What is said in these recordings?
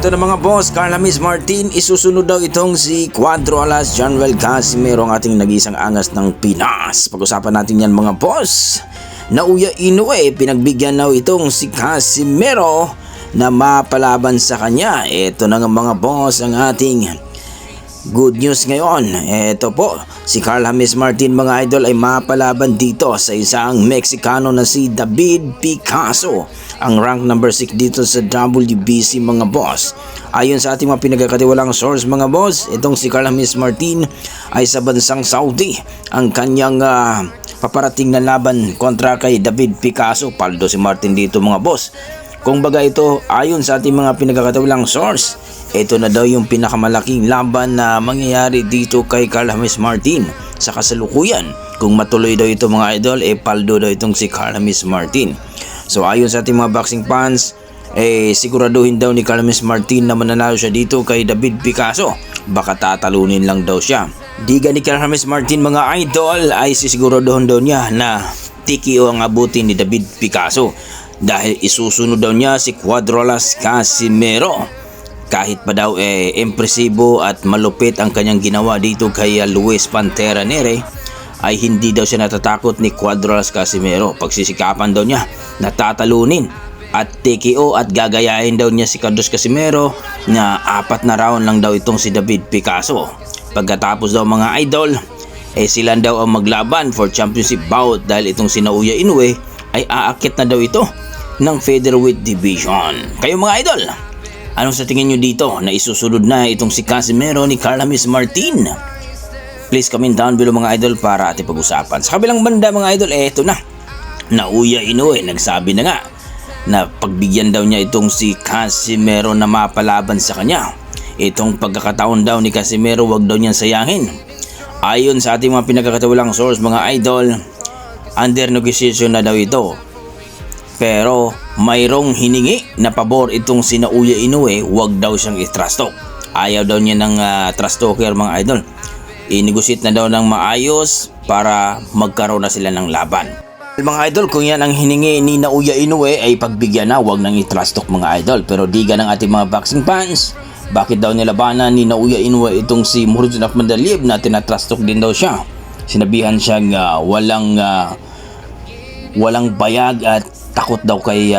Ito na mga boss, Carl James Martin, isusunod daw itong si Cuadro Alas Jonrel Casimero, ang ating nag-iisang angas ng Pinas. Pag-usapan natin yan mga boss. Naoya Inoue, pinagbigyan daw itong si Casimero na mapalaban sa kanya. Ito na nga mga boss ang ating good news ngayon. Ito po, si Carl James Martin mga idol ay mapalaban dito sa isang Meksikano na si David Picasso, ang rank number 6 dito sa WBC mga boss. Ayon sa ating mga pinagkakatiwalang source mga boss, itong si Carl James Martin ay sa bansang Saudi ang kanyang paparating na laban kontra kay David Picasso. Paldo si Martin dito mga boss. Kung baga ito, ayon sa ating mga pinagkakatiwalang source, ito na daw yung pinakamalaking laban na mangyayari dito kay Carl James Martin sa kasalukuyan. Kung matuloy daw ito mga idol, paldo daw itong si Carl James Martin. So ayon sa ating mga boxing fans, siguraduhin daw ni Carl James Martin na mananalo siya dito kay David Picasso. Baka tatalunin lang daw siya. Diga ni Carl James Martin mga idol ay sisiguraduhin daw niya na TKO ang abutin ni David Picasso. Dahil isusunod daw niya si Cuadro Alas Casimero. Kahit pa daw impresibo at malupit ang kanyang ginawa dito kay Luis Pantera Nere, ay hindi daw siya natatakot ni Cuadro Alas Casimero. Pagsisikapan daw niya na tatalunin at TKO at gagayahin daw niya si Carlos Casimero na 4 na round lang daw itong si David Picasso. Pagkatapos daw mga idol, sila daw ang maglaban for championship bout dahil itong si Naoya Inoue ay aakit na daw ito ng featherweight division. Kayo mga idol, anong sa tingin nyo dito na isusunod na itong si Casimero ni Carl James Martin? Please comment down below mga idol para ating pag-usapan. Sa kabilang banda mga idol, ito na. Naoya Inoue, nagsabi na nga na pagbigyan daw niya itong si Casimero na mapalaban sa kanya. Itong pagkakataon daw ni Casimero, wag daw niyang sayangin. Ayon sa ating mga pinagkakatiwalang source mga idol, under negotiation na daw ito. Pero mayroong hiningi na pabor itong si Naoya Inoue, wag daw siyang i-trash talk. Ayaw daw niya ng trash talker mga idol. I-negotiate na daw ng maayos para magkaroon na sila ng laban. Mga idol, kung yan ang hiningi ni Naoya Inoue ay pagbigyan na, wag nang i-trash talk mga idol. Pero diga ng ating mga boxing fans, bakit daw nilabanan ni Naoya Inoue itong si Mukhorzdin Akhmadaliev na tina-trash talk din daw siya. Sinabihan siyang walang bayag at takot daw kay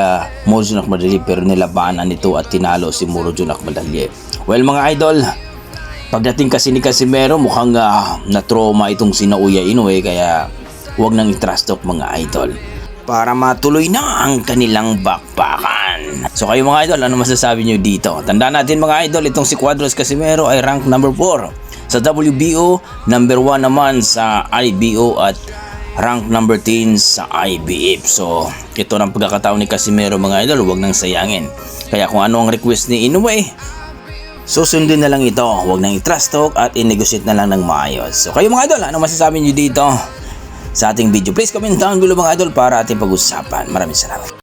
Mukhorzdin Akhmadaliev, pero nilabanan nito at tinalo si Mukhorzdin Akhmadaliev. Well mga idol, pagdating kasi ni Casimero mukhang na-trauma itong si Naoya Inoue, kaya huwag nang i-trash talk mga idol para matuloy na ang kanilang bakbakan. So kayo mga idol, ano masasabi nyo dito? Tandaan natin mga idol, itong si Cuadro Alas Casimero ay rank number 4 sa WBO, number 1 naman sa IBO at rank number 10 sa IBF. So ito ng pagkakataon ni Casimero mga idol, huwag nang sayangin. Kaya kung ano ang request ni Inoue, susundin na lang ito, huwag nang i-trash talk at i-negotiate na lang ng maayos. So kayo mga idol, ano masasabi nyo dito sa ating video? Please comment down below mga idol para ating pag-usapan. Maraming salamat.